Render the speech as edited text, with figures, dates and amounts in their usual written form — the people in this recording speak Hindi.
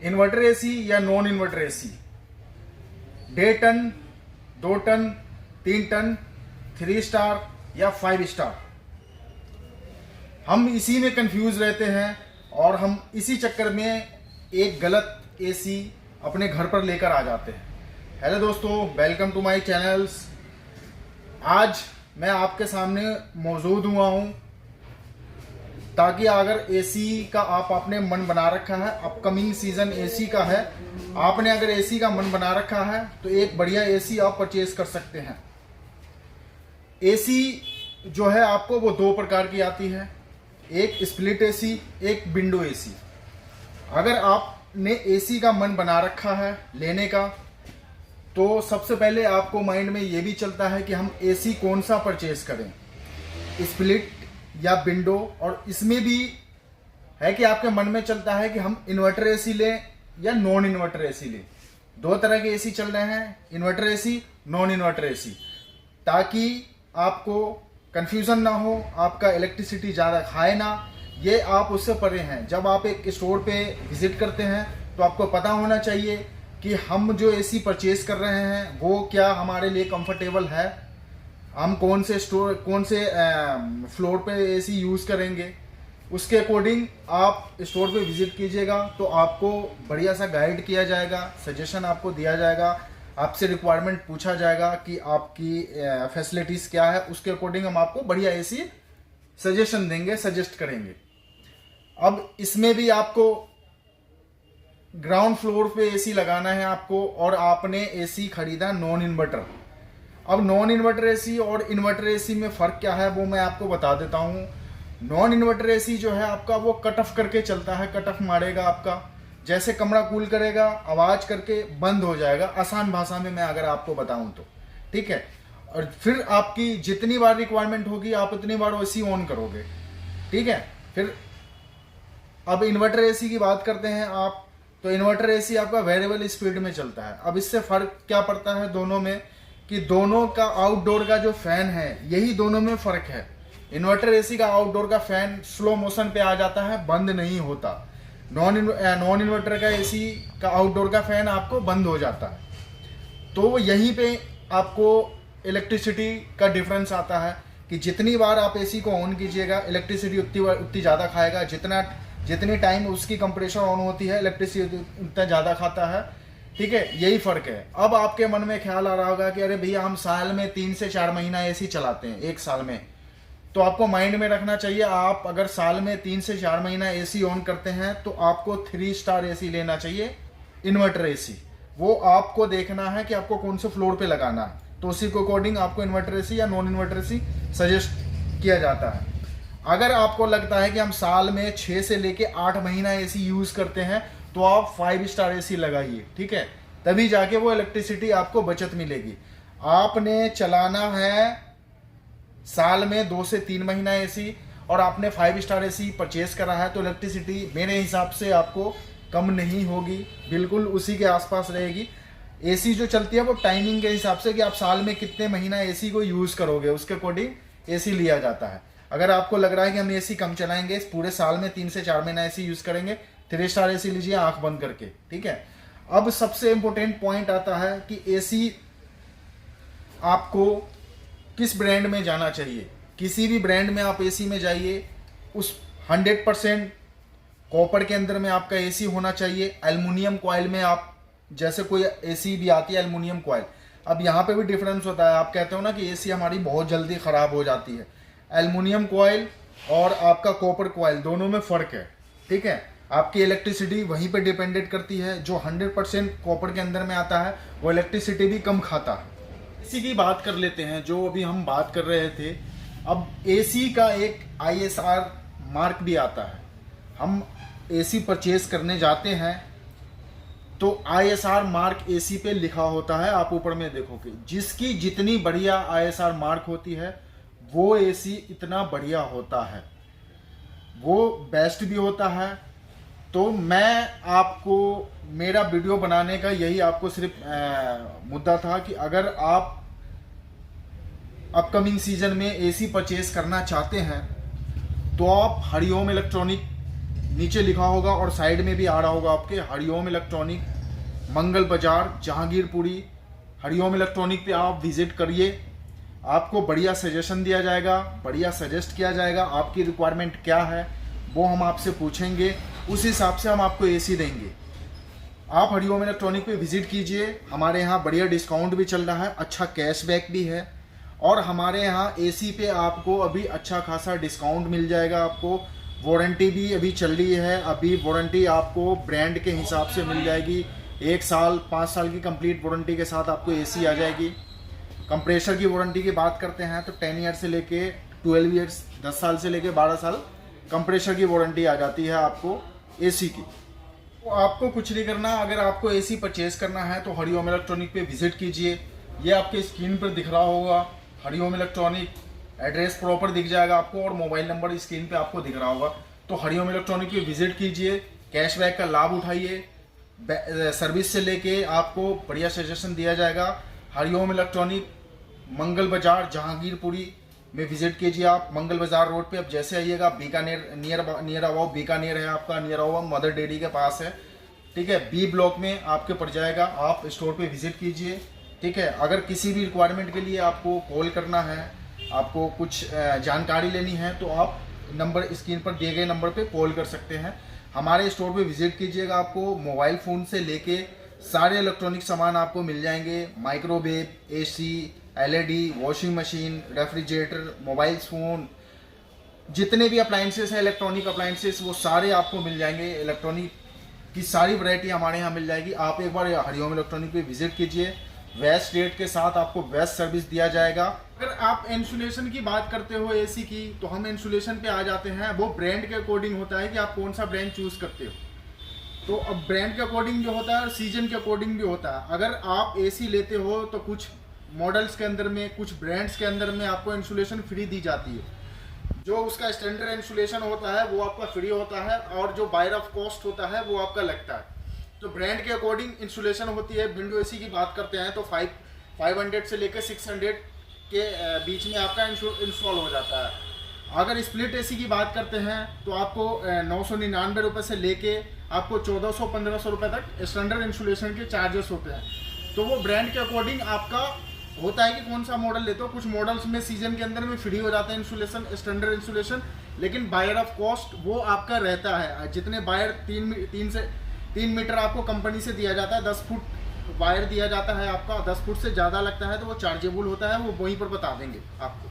इन्वर्टर एसी या non inverter AC, 1.5 ton, 2 ton, 3 ton, 3 star या 5 स्टार, हम इसी में कंफ्यूज रहते हैं और हम इसी चक्कर में एक गलत एसी अपने घर पर लेकर आ जाते हैं। हेलो दोस्तों, वेलकम टू माय चैनल्स। आज मैं आपके सामने मौजूद हुआ हूं ताकि अगर एसी का आपने मन बना रखा है, अपकमिंग सीजन एसी का है, आपने अगर एसी का मन बना रखा है तो एक बढ़िया एसी आप परचेज कर सकते हैं। एसी जो है आपको वो 2 प्रकार की आती है, एक स्प्लिट एसी, एक विंडो एसी। अगर आपने एसी का मन बना रखा है लेने का तो सबसे पहले आपको माइंड में ये भी चलता है कि हम एसी कौन सा परचेज करें, स्प्लिट या विंडो। और इसमें भी है कि आपके मन में चलता है कि हम इन्वर्टर एसी लें या नॉन इन्वर्टर एसी लें। 2 तरह के एसी चल रहे हैं, inverter AC, non inverter AC, ताकि आपको कंफ्यूजन ना हो, आपका इलेक्ट्रिसिटी ज़्यादा खाए ना। ये आप उससे परे हैं। जब आप एक स्टोर पे विजिट करते हैं तो आपको पता होना चाहिए कि हम जो एसी परचेज कर रहे हैं वो क्या हमारे लिए कंफर्टेबल है, हम कौन से फ्लोर पे एसी यूज़ करेंगे। उसके अकॉर्डिंग आप स्टोर पे विजिट कीजिएगा तो आपको बढ़िया सा गाइड किया जाएगा, सजेशन आपको दिया जाएगा, आपसे रिक्वायरमेंट पूछा जाएगा कि आपकी फैसिलिटीज़ क्या है। उसके अकॉर्डिंग हम आपको बढ़िया एसी सजेशन देंगे, सजेस्ट करेंगे। अब इसमें भी आपको ग्राउंड फ्लोर पे एसी लगाना है आपको, और आपने एसी खरीदा नॉन इन्वर्टर। अब नॉन इन्वर्टर एसी और इन्वर्टर एसी में फ़र्क क्या है वो मैं आपको बता देता हूँ। नॉन इन्वर्टर एसी जो है आपका वो कट ऑफ करके चलता है, कट ऑफ मारेगा आपका, जैसे कमरा कूल करेगा आवाज़ करके बंद हो जाएगा, आसान भाषा में मैं अगर आपको बताऊँ तो, ठीक है। और फिर आपकी जितनी बार रिक्वायरमेंट होगी आप उतनी बार एसी ऑन करोगे, ठीक है। फिर अब इन्वर्टर एसी की बात करते हैं आप, तो इन्वर्टर एसी आपका वेरिएबल स्पीड में चलता है। अब इससे फ़र्क क्या पड़ता है दोनों में, कि दोनों का आउटडोर का जो फैन है यही दोनों में फ़र्क है। इन्वर्टर एसी का आउटडोर का फैन स्लो मोशन पे आ जाता है, बंद नहीं होता। नॉन इन्वर्टर का एसी का आउटडोर का फैन आपको बंद हो जाता है। तो यहीं पे आपको इलेक्ट्रिसिटी का डिफरेंस आता है कि जितनी बार आप एसी को ऑन कीजिएगा इलेक्ट्रिसिटी उतनी ज़्यादा खाएगा, जितनी टाइम उसकी कंप्रेसर ऑन होती है इलेक्ट्रिसिटी उतना ज़्यादा खाता है, ठीक है। यही फ़र्क है। अब आपके मन में ख्याल आ रहा होगा कि अरे भैया हम साल में 3 से 4 महीना एसी चलाते हैं, एक साल में। तो आपको माइंड में रखना चाहिए, आप अगर साल में 3 से 4 महीना एसी ऑन करते हैं तो आपको 3 स्टार एसी लेना चाहिए, इन्वर्टर एसी। वो आपको देखना है कि आपको कौन से फ्लोर पे लगाना है, तो उसी के अकॉर्डिंग आपको इन्वर्टर एसी या नॉन इन्वर्टर एसी सजेस्ट किया जाता है। अगर आपको लगता है कि हम साल में 6 से लेके 8 महीना एसी यूज़ करते हैं तो आप 5 स्टार एसी लगाइए, ठीक है। तभी जाके वो इलेक्ट्रिसिटी आपको बचत मिलेगी। आपने चलाना है साल में 2 से 3 महीना एसी और आपने 5 स्टार एसी परचेज करा है तो इलेक्ट्रिसिटी मेरे हिसाब से आपको कम नहीं होगी, बिल्कुल उसी के आसपास रहेगी। एसी जो चलती है वो टाइमिंग के हिसाब से कि आप साल में कितने महीना एसी को यूज़ करोगे उसके अकॉर्डिंग एसी लिया जाता है। अगर आपको लग रहा है कि हम एसी कम चलाएंगे, पूरे साल में 3 से 4 महीना एसी यूज़ करेंगे, 3 स्टार एसी लीजिए आंख बंद करके, ठीक है। अब सबसे इंपॉर्टेंट पॉइंट आता है कि एसी आपको किस ब्रांड में जाना चाहिए। किसी भी ब्रांड में आप एसी में जाइए, उस 100% कॉपर के अंदर में आपका एसी होना चाहिए। एल्युमिनियम कॉइल में आप, जैसे कोई एसी भी आती है एल्युमिनियम कॉइल, अब यहाँ पे भी डिफरेंस होता है। आप कहते हो ना कि एसी हमारी बहुत जल्दी ख़राब हो जाती है, एल्युमिनियम कॉइल और आपका कॉपर कॉइल दोनों में फ़र्क है, ठीक है। आपकी इलेक्ट्रिसिटी वहीं पे डिपेंडेंट करती है। जो 100% कॉपर के अंदर में आता है वो इलेक्ट्रिसिटी भी कम खाता है। एसी की बात कर लेते हैं जो अभी हम बात कर रहे थे। अब एसी का एक ISR मार्क भी आता है। हम एसी परचेज करने जाते हैं तो ISR मार्क एसी पे लिखा होता है, आप ऊपर में देखोगे। जिसकी जितनी बढ़िया ISR मार्क होती है वो एसी इतना बढ़िया होता है, वो बेस्ट भी होता है। तो मैं आपको, मेरा वीडियो बनाने का यही आपको सिर्फ मुद्दा था कि अगर आप अपकमिंग सीजन में एसी परचेज करना चाहते हैं तो आप हरिओम इलेक्ट्रॉनिक नीचे लिखा होगा और साइड में भी आ रहा होगा आपके हरिओम इलेक्ट्रॉनिक, मंगल बाजार, जहांगीरपुरी। हरिओम इलेक्ट्रॉनिक पे आप विजिट करिए, आपको बढ़िया सजेशन दिया जाएगा, बढ़िया सजेस्ट किया जाएगा। आपकी रिक्वायरमेंट क्या है वो हम आपसे पूछेंगे, उस हिसाब से हम आपको एसी देंगे। आप हरिओम इलेक्ट्रॉनिक पे विजिट कीजिए, हमारे यहाँ बढ़िया डिस्काउंट भी चल रहा है, अच्छा कैशबैक भी है, और हमारे यहाँ एसी पे आपको अभी अच्छा खासा डिस्काउंट मिल जाएगा। आपको वारंटी भी अभी चल रही है, अभी वारंटी आपको ब्रांड के हिसाब से मिल जाएगी। 1 साल 5 साल की कंप्लीट वारंटी के साथ आपको एसी आ जाएगी। कंप्रेसर की वारंटी की बात करते हैं तो 10 ईयर से लेके 12 ईयर्स, 10 साल से लेके 12 साल कंप्रेसर की वारंटी आ जाती है आपको एसी की। तो आपको कुछ नहीं करना, अगर आपको एसी परचेज करना है तो हरिओम इलेक्ट्रॉनिक पे विजिट कीजिए। ये आपके स्क्रीन पर दिख रहा होगा हरिओम इलेक्ट्रॉनिक, एड्रेस प्रॉपर दिख जाएगा आपको और मोबाइल नंबर स्क्रीन पे आपको दिख रहा होगा। तो हरिओम इलेक्ट्रॉनिक पे विजिट कीजिए, कैशबैक का लाभ उठाइए, सर्विस से लेके आपको बढ़िया सजेशन दिया जाएगा। हरिओम इलेक्ट्रॉनिक, मंगल बाजार, जहांगीरपुरी में विजिट कीजिए आप। मंगल बाजार रोड पे अब जैसे आइएगा, बीकानेर नियर अबाउट बीकानेर है आपका, नियर अबाउट मदर डेयरी के पास है, ठीक है। बी ब्लॉक में आपके पड़ जाएगा, आप स्टोर पे विजिट कीजिए, ठीक है। अगर किसी भी रिक्वायरमेंट के लिए आपको कॉल करना है, आपको कुछ जानकारी लेनी है तो आप नंबर स्क्रीन पर दिए गए नंबर पे कॉल कर सकते हैं। हमारे स्टोर पे विजिट कीजिएगा, आपको मोबाइल फ़ोन से लेके सारे इलेक्ट्रॉनिक सामान आपको मिल जाएंगे। Microwave, AC, LED, washing machine, refrigerator, mobile phone, जितने भी अप्लाइंसेस हैं इलेक्ट्रॉनिक अप्लाइंसेस वो सारे आपको मिल जाएंगे। इलेक्ट्रॉनिक की सारी वैरायटी हमारे यहाँ मिल जाएगी। आप एक बार हरिओम इलेक्ट्रॉनिक पे विजिट कीजिए, बेस्ट रेट के साथ आपको बेस्ट सर्विस दिया जाएगा। अगर आप इंसुलेशन की बात करते हो एसी की, तो हम इंसुलेशन पे आ जाते हैं। वो ब्रांड के अकॉर्डिंग होता है कि आप कौन सा ब्रांड चूज करते हो। तो अब ब्रांड के अकॉर्डिंग भी होता है और सीजन के अकॉर्डिंग भी होता है। अगर आप एसी लेते हो तो कुछ मॉडल्स के अंदर में, कुछ ब्रांड्स के अंदर में आपको इंसुलेशन फ्री दी जाती है। जो उसका स्टैंडर्ड इंसुलेशन होता है वो आपका फ्री होता है और जो बायर ऑफ कॉस्ट होता है वो आपका लगता है। तो ब्रांड के अकॉर्डिंग इंसुलेशन होती है। विंडो एसी की बात करते हैं तो 500 से लेकर 600 के बीच में आपका इंस्टॉल हो जाता है। अगर स्प्लिट एसी की बात करते हैं तो आपको 999 रुपये से लेके आपको 1400-1500 रुपये तक स्टैंडर्ड इंसुलेशन के चार्जेस होते हैं। तो वो ब्रांड के अकॉर्डिंग आपका होता है कि कौन सा मॉडल लेते हो। कुछ मॉडल्स में सीजन के अंदर में फ्री हो जाता है इंसुलेशन, स्टैंडर्ड इंसुलेशन, लेकिन बायर ऑफ कॉस्ट वो आपका रहता है। जितने बायर 3 मीटर आपको कंपनी से दिया जाता है, 10 फुट वायर दिया जाता है आपका, 10 फुट से ज़्यादा लगता है तो वो चार्जेबल होता है, वो वहीं पर बता देंगे आपको।